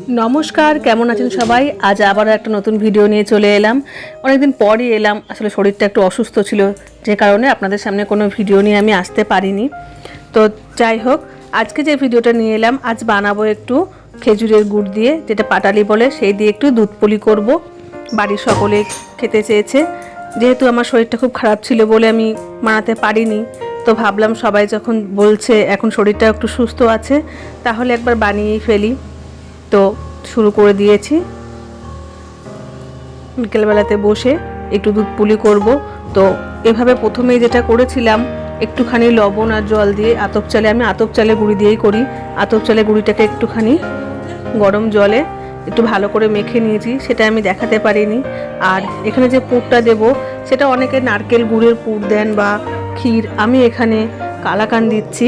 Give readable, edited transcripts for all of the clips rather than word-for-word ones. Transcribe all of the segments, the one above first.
নমস্কার, কেমন আছেন সবাই? আজ আবার একটা নতুন ভিডিও নিয়ে চলে এলাম। অনেকদিন পরই এলাম, আসলে শরীরটা একটু অসুস্থ ছিল, যে কারণে আপনাদের সামনে কোনো ভিডিও নিয়ে আমি আসতে পারিনি। তো যাই হোক, আজকে যে ভিডিওটা নিয়ে এলাম, আজ বানাবো একটু খেজুরের গুড় দিয়ে, যেটা পাটালি বলে, সেই দিয়ে একটু দুধ পুলি করব। বাড়ির সকলে খেতে চেয়েছে, যেহেতু আমার শরীরটা খুব খারাপ ছিল বলে আমি বানাতে পারিনি। তো ভাবলাম সবাই যখন বলছে এখন শরীরটা একটু সুস্থ আছে, তাহলে একবার বানিয়েই ফেলি। তো শুরু করে দিয়েছি। বিকেলবেলাতে বসে একটু দুধ পুলি করব। তো এভাবে প্রথমেই যেটা করেছিলাম, একটুখানি লবণ আর জল দিয়ে আতপ চালে, আমি আতপ চালে গুঁড়ি দিয়েই করি, আতপ চালে গুঁড়িটাকে একটুখানি গরম জলে একটু ভালো করে মেখে নিয়েছি, সেটা আমি দেখাতে পারিনি। আর এখানে যে পুরটা দেব, সেটা অনেকে নারকেল গুড়ের পুর দেন বা ক্ষীর, আমি এখানে কালাকান দিচ্ছি,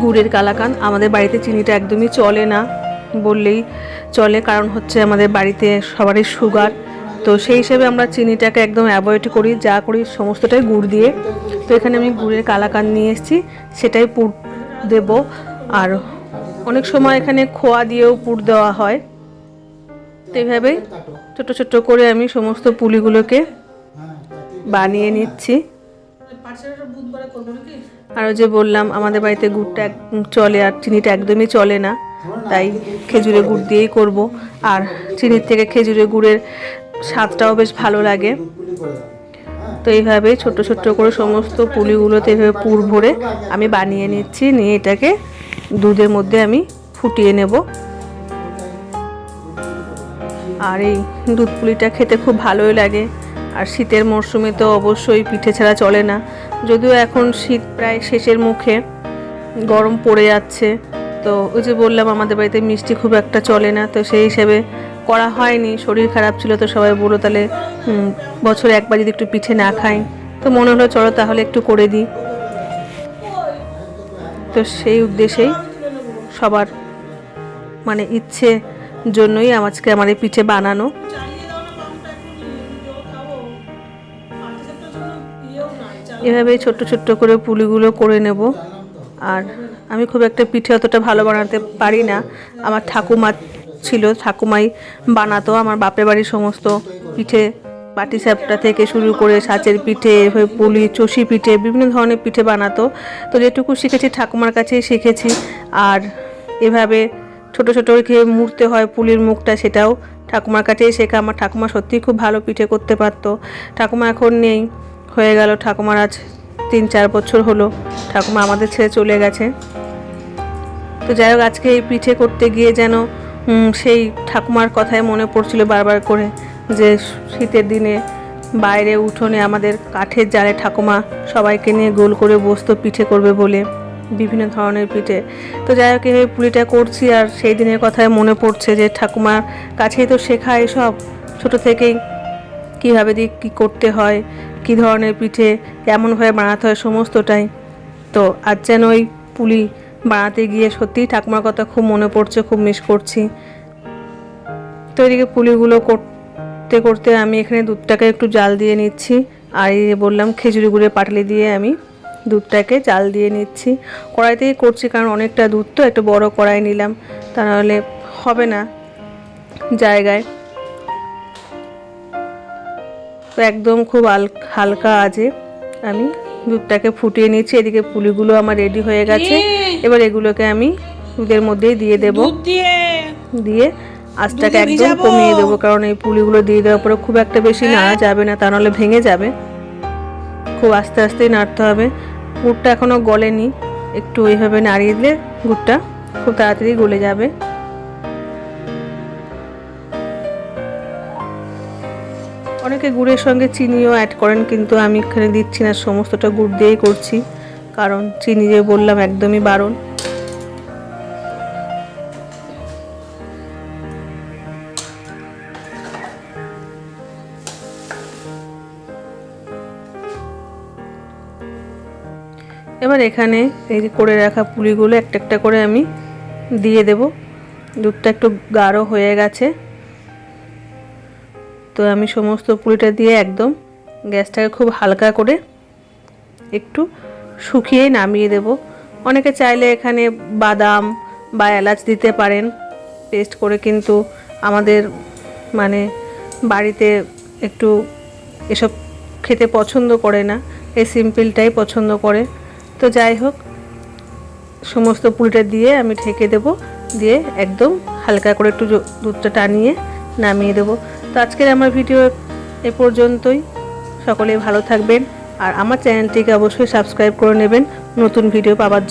গুড়ের কালাকান। আমাদের বাড়িতে চিনিটা একদমই চলে না বললেই চলে, কারণ হচ্ছে আমাদের বাড়িতে সবারই সুগার। তো সেই হিসেবে আমরা চিনিটাকে একদম অ্যাভয়েড করি, যা করি সমস্তটাই গুড় দিয়ে। তো এখানে আমি গুড়ের কালাকান নিয়ে এসেছি, সেটাই পুর দেব। আর অনেক সময় এখানে খোয়া দিয়েও পুর দেওয়া হয়। তো এইভাবেই ছোটো ছোটো করে আমি সমস্ত পুলিগুলোকে বানিয়ে নিচ্ছি। আর যে বললাম, আমাদের বাড়িতে গুড়টা চলে আর চিনিটা একদমই চলে না, তাই খেজুরের গুড় দিয়েই করব। আর চিনির থেকে খেজুরের গুড়ের স্বাদটাও বেশ ভালো লাগে। তো এইভাবে ছোট ছোট করে সমস্ত পুলিগুলোতে এভাবে পুর ভরে আমি বানিয়ে নিচ্ছি, নিয়ে এটাকে দুধের মধ্যে আমি ফুটিয়ে নেব। আর এই দুধ পুলিটা খেতে খুব ভালোই লাগে। আর শীতের মরশুমে তো অবশ্যই পিঠে ছাড়া চলে না, যদিও এখন শীত প্রায় শেষের মুখে, গরম পড়ে যাচ্ছে। তো ওই যে বললাম, আমাদের বাড়িতে মিষ্টি খুব একটা চলে না, তো সেই হিসেবে করা হয়নি। শরীর খারাপ ছিল, তো সবাই বললো তাহলে বছরে একবার যদি একটু পিঠে না খাই, তো মনে হলো চলো তাহলে একটু করে দিই। তো সেই উদ্দেশ্যেই সবার মানে ইচ্ছে জন্যই আজকে আমার এই পিঠে বানানো। এভাবে ছোট্ট ছোট্ট করে পুলিগুলো করে নেব। আর আমি খুব একটা পিঠে অতটা ভালো বানাতে পারি না, আমার ঠাকুমা ছিল, ঠাকুমাই বানাতো। আমার বাপের বাড়ির সমস্ত পিঠে, পাটিসাপটা থেকে শুরু করে সাঁচের পিঠে, পুলি, চষি পিঠে, বিভিন্ন ধরনের পিঠে বানাতো। তো যেটুকু শিখেছি ঠাকুমার কাছেই শিখেছি। আর এভাবে ছোট ছোট করে মুড়তে হয় পুলির মুখটা, সেটাও ঠাকুমার কাছেই শেখা। আমার ঠাকুমা সত্যিই খুব ভালো পিঠে করতে পারতো। ঠাকুমা এখন নেই, হয়ে গেল ঠাকুমার আজ 3-4 বছর হলো ঠাকুমা আমাদের ছেড়ে চলে গেছে। তো যাই হোক, আজকে এই পিঠে করতে গিয়ে যেন সেই ঠাকুমার কথাই মনে পড়ছিল বারবার করে, যে শীতের দিনে বাইরে উঠোনে আমাদের কাঠের জালে ঠাকুমা সবাইকে নিয়ে গোল করে বসতো পিঠে করবে বলে, বিভিন্ন ধরনের পিঠে। তো যাই হোক, এই পুলিটা করছি আর সেই দিনের কথাই মনে পড়ছে, যে ঠাকুমার কাছেই তো শেখা এসব ছোটো থেকেই, কীভাবে দিয়ে কী করতে হয়, কী ধরনের পিঠে কেমনভাবে বানাতে হয় সমস্তটাই। তো আজ যেন ওই পুলি বানাতে গিয়ে সত্যিই ঠাকুমার কথা খুব মনে পড়ছে, খুব মিস করছি। তো এদিকে পুলিগুলো করতে করতে আমি এখানে দুধটাকে একটু জাল দিয়ে নিচ্ছি। আর এই বললাম, খেজুরি গুড়ের পাটালি দিয়ে আমি দুধটাকে জাল দিয়ে নিচ্ছি। কড়াইতেই করছি, কারণ অনেকটা দুধ তো, একটু বড় কড়াই নিলাম, তা নাহলে হবে না জায়গায়। তো একদম খুব হালকা আঁচে আমি দুধটাকে ফুটিয়ে নিচ্ছি। এদিকে পুলিগুলো আমার রেডি হয়ে গেছে, এবার এগুলোকে আমি দুধের মধ্যেই দিয়ে দেব, দিয়ে আঁচটাকে একদম কমিয়ে দেবো, কারণ এই পুলিগুলো দিয়ে দেওয়ার পরে খুব একটা বেশি নাড়া যাবে না, তা নাহলে ভেঙে যাবে। খুব আস্তে আস্তেই নাড়তে হবে। গুড়টা এখনও গলেনি, একটু এইভাবে নাড়িয়ে দিলে গুড়টা খুব তাড়াতাড়ি গলে যাবে। অনেকে গুড়ের সঙ্গে চিনিও অ্যাড করেন, কিন্তু আমি এখানে দিচ্ছি না, সমস্তটা গুড় দিয়েই করছি, কারণ চিনি যে বললাম একদমই বারণ। এবার এখানে এই যে করে রাখা পুলিগুলো একটা একটা করে আমি দিয়ে দেব। দুধটা একটু গাঢ় হয়ে গেছে, তো আমি সমস্ত পুলিটা দিয়ে একদম গ্যাসটাকে খুব হালকা করে একটু শুকিয়ে নামিয়ে দেব। অনেকে চাইলে এখানে বাদাম বা এলাচ দিতে পারেন, পেস্ট করে, কিন্তু আমাদের মানে বাড়িতে একটু এসব খেতে পছন্দ করে না, এই সিম্পলটাই পছন্দ করে। তো যাই হোক, সমস্ত পুরিটা দিয়ে আমি ঢেকে দেব, দিয়ে একদম হালকা করে একটু দুধটা টানিয়ে নামিয়ে দেব। তো আজকের আমার ভিডিও এ পর্যন্তই। সকলেই ভালো থাকবেন, আর আমার চ্যানেলটিকে অবশ্যই সাবস্ক্রাইব করে নেবেন নতুন ভিডিও পাওয়ার জন্য।